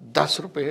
₹10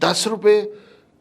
₹10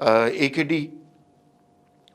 AKD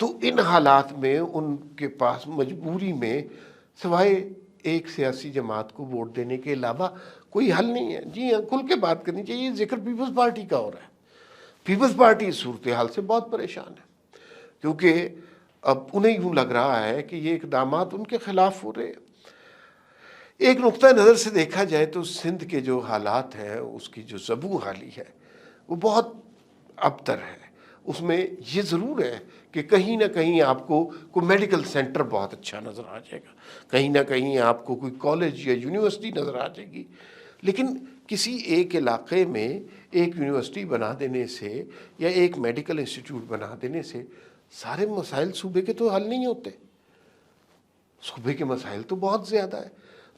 تو ان حالات میں ان کے پاس مجبوری میں سوائے ایک سیاسی جماعت کو ووٹ دینے کے علاوہ کوئی حل نہیں ہے۔ جی ہاں، کھل کے بات کرنی چاہیے۔ ذکر پیپلز پارٹی کا ہو رہا ہے۔ پیپلز پارٹی اس صورتحال سے بہت پریشان ہے، کیونکہ اب انہیں یوں لگ رہا ہے کہ یہ اقدامات ان کے خلاف ہو رہے ہیں۔ ایک نقطہ نظر سے دیکھا جائے تو سندھ کے جو حالات ہیں، اس کی جو زبوں حالی ہے وہ بہت ابتر ہے۔ اس میں یہ ضرور ہے کہ کہیں نہ کہیں آپ کو کوئی میڈیکل سینٹر بہت اچھا نظر آ جائے گا، کہیں نہ کہیں آپ کو کوئی کالج یا یونیورسٹی نظر آ جائے گی، لیکن کسی ایک علاقے میں ایک یونیورسٹی بنا دینے سے یا ایک میڈیکل انسٹیٹیوٹ بنا دینے سے سارے مسائل صوبے کے تو حل نہیں ہوتے۔ صوبے کے مسائل تو بہت زیادہ ہے۔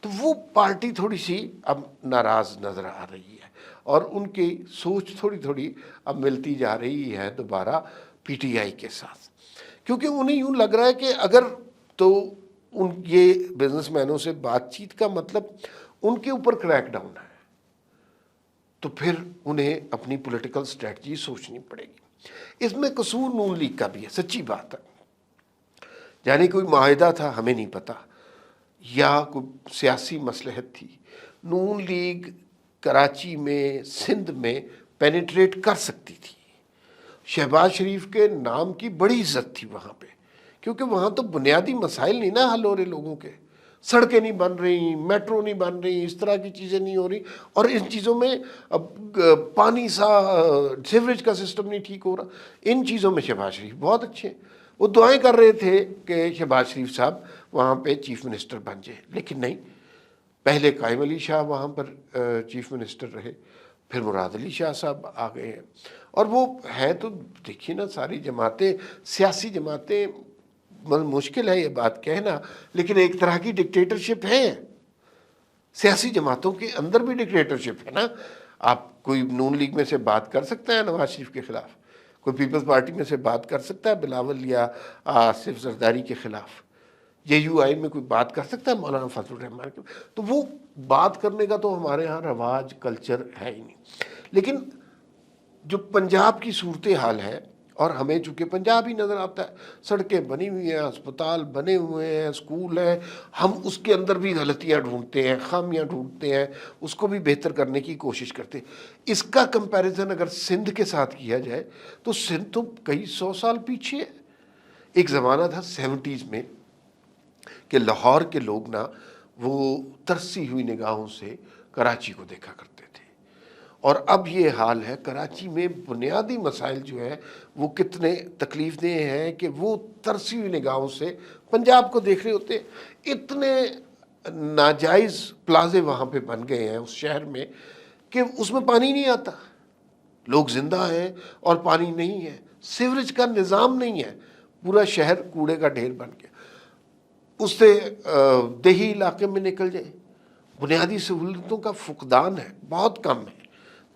تو وہ پارٹی تھوڑی سی اب ناراض نظر آ رہی ہے، اور ان کی سوچ تھوڑی تھوڑی اب ملتی جا رہی ہے دوبارہ پی ٹی آئی کے ساتھ، کیونکہ انہیں یوں لگ رہا ہے کہ اگر تو ان یہ بزنس مینوں سے بات چیت کا مطلب ان کے اوپر کریک ڈاؤن ہے، تو پھر انہیں اپنی پولیٹیکل سٹریٹجی سوچنی پڑے گی۔ اس میں قصور نون لیگ کا بھی ہے، سچی بات ہے۔ یعنی کوئی معاہدہ تھا، ہمیں نہیں پتا، یا کوئی سیاسی مصلحت تھی۔ نون لیگ کراچی میں، سندھ میں پینیٹریٹ کر سکتی تھی۔ شہباز شریف کے نام کی بڑی عزت تھی وہاں پہ، کیونکہ وہاں تو بنیادی مسائل نہیں نا حل ہو رہے لوگوں کے۔ سڑکیں نہیں بن رہی، میٹرو نہیں بن رہی، اس طرح کی چیزیں نہیں ہو رہی، اور ان چیزوں میں اب پانی سیوریج کا سسٹم نہیں ٹھیک ہو رہا۔ ان چیزوں میں شہباز شریف بہت اچھے ہیں۔ وہ دعائیں کر رہے تھے کہ شہباز شریف صاحب وہاں پہ چیف منسٹر بن جائے، لیکن نہیں۔ پہلے قائم علی شاہ وہاں پر چیف منسٹر رہے، پھر مراد علی شاہ صاحب آ گئے ہیں، اور وہ ہے تو دیکھیے نا، ساری جماعتیں، سیاسی جماعتیں، مشکل ہے یہ بات کہنا، لیکن ایک طرح کی ڈکٹیٹرشپ ہے۔ سیاسی جماعتوں کے اندر بھی ڈکٹیٹرشپ ہے نا۔ آپ کوئی نون لیگ میں سے بات کر سکتا ہے نواز شریف کے خلاف، کوئی پیپلز پارٹی میں سے بات کر سکتا ہے بلاول یا آصف زرداری کے خلاف، جے یو آئی میں کوئی بات کر سکتا ہے مولانا فضل الرحمان کے، تو وہ بات کرنے کا تو ہمارے ہاں رواج، کلچر ہے ہی نہیں۔ لیکن جو پنجاب کی صورتحال ہے، اور ہمیں چونکہ پنجاب ہی نظر آتا ہے، سڑکیں بنی ہوئی ہیں، ہسپتال بنے ہوئے ہیں، اسکول ہیں، ہم اس کے اندر بھی غلطیاں ڈھونڈتے ہیں، خامیاں ڈھونڈتے ہیں، اس کو بھی بہتر کرنے کی کوشش کرتے ہیں۔ اس کا کمپیریزن اگر سندھ کے ساتھ کیا جائے تو سندھ تو کئی 100 سال پیچھے ہے۔ ایک زمانہ تھا 70s میں کہ لاہور کے لوگ نا وہ ترسی ہوئی نگاہوں سے کراچی کو دیکھا کرتے تھے، اور اب یہ حال ہے۔ کراچی میں بنیادی مسائل جو ہے وہ کتنے تکلیف دہ ہیں کہ وہ ترسی ہوئی نگاہوں سے پنجاب کو دیکھ رہے ہوتے ہیں۔ اتنے ناجائز پلازے وہاں پہ بن گئے ہیں اس شہر میں کہ اس میں پانی نہیں آتا، لوگ زندہ ہیں اور پانی نہیں ہے، سیوریج کا نظام نہیں ہے، پورا شہر کوڑے کا ڈھیر بن گیا۔ اس سے دیہی علاقے میں نکل جائیں، بنیادی سہولتوں کا فقدان ہے، بہت کم ہے۔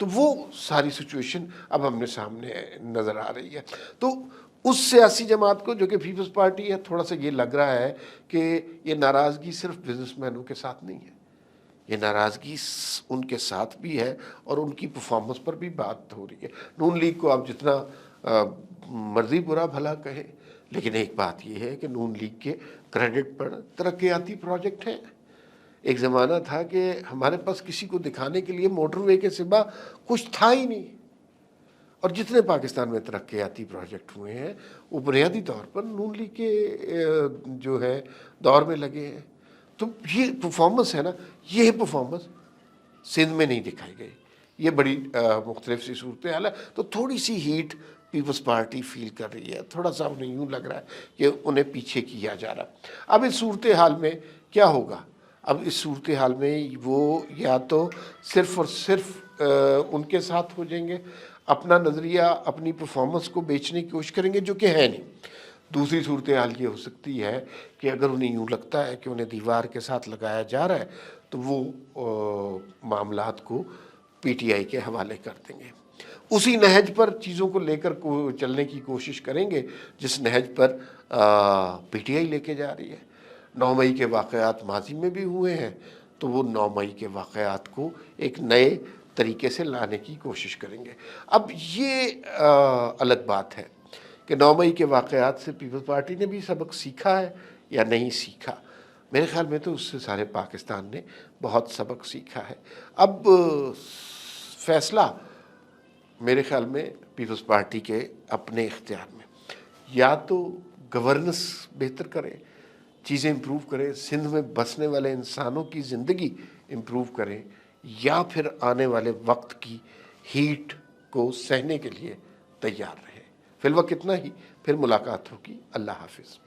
تو وہ ساری سچویشن اب ہم نے سامنے نظر آ رہی ہے۔ تو اس سیاسی جماعت کو جو کہ پیپلز پارٹی ہے، تھوڑا سا یہ لگ رہا ہے کہ یہ ناراضگی صرف بزنس مینوں کے ساتھ نہیں ہے، یہ ناراضگی ان کے ساتھ بھی ہے، اور ان کی پرفارمنس پر بھی بات ہو رہی ہے۔ نون لیگ کو آپ جتنا مرضی برا بھلا کہیں، لیکن ایک بات یہ ہے کہ نون لیگ کے کریڈٹ پر ترقیاتی پروجیکٹ ہیں۔ ایک زمانہ تھا کہ ہمارے پاس کسی کو دکھانے کے لیے موٹر وے کے سوا کچھ تھا ہی نہیں، اور جتنے پاکستان میں ترقیاتی پروجیکٹ ہوئے ہیں وہ بنیادی طور پر نون لیگ کے جو ہے دور میں لگے ہیں۔ تو یہ پرفارمنس ہے نا، یہ پرفارمنس سندھ میں نہیں دکھائی گئی۔ یہ بڑی مختلف سی صورتحال ہے۔ تو تھوڑی سی ہیٹ پیپلز پارٹی فیل کر رہی ہے، تھوڑا سا انہیں یوں لگ رہا ہے کہ انہیں پیچھے کیا جا رہا ہے۔ اب اس صورتحال میں کیا ہوگا؟ اب اس صورتحال میں وہ یا تو صرف اور صرف ان کے ساتھ ہو جائیں گے، اپنا نظریہ، اپنی پرفارمنس کو بیچنے کی کوشش کریں گے، جو کہ ہے نہیں۔ دوسری صورتحال یہ ہو سکتی ہے کہ اگر انہیں یوں لگتا ہے کہ انہیں دیوار کے ساتھ لگایا جا رہا ہے تو وہ معاملات کو پی ٹی آئی کے حوالے کر دیں گے، اسی نہج پر چیزوں کو لے کر چلنے کی کوشش کریں گے جس نہج پر پی ٹی آئی لے کے جا رہی ہے۔ 9 مئی کے واقعات ماضی میں بھی ہوئے ہیں، تو وہ 9 مئی کے واقعات کو ایک نئے طریقے سے لانے کی کوشش کریں گے۔ اب یہ الگ بات ہے کہ 9 مئی کے واقعات سے پیپلز پارٹی نے بھی سبق سیکھا ہے یا نہیں سیکھا. میرے خیال میں تو اس سے سارے پاکستان نے بہت سبق سیکھا ہے. اب فیصلہ میرے خیال میں پیپلز پارٹی کے اپنے اختیار میں، یا تو گورننس بہتر کرے، چیزیں امپروو کریں، سندھ میں بسنے والے انسانوں کی زندگی امپروو کریں، یا پھر آنے والے وقت کی ہیٹ کو سہنے کے لیے تیار رہے. فی الوقت اتنا ہی، پھر ملاقات ہوگی. اللہ حافظ.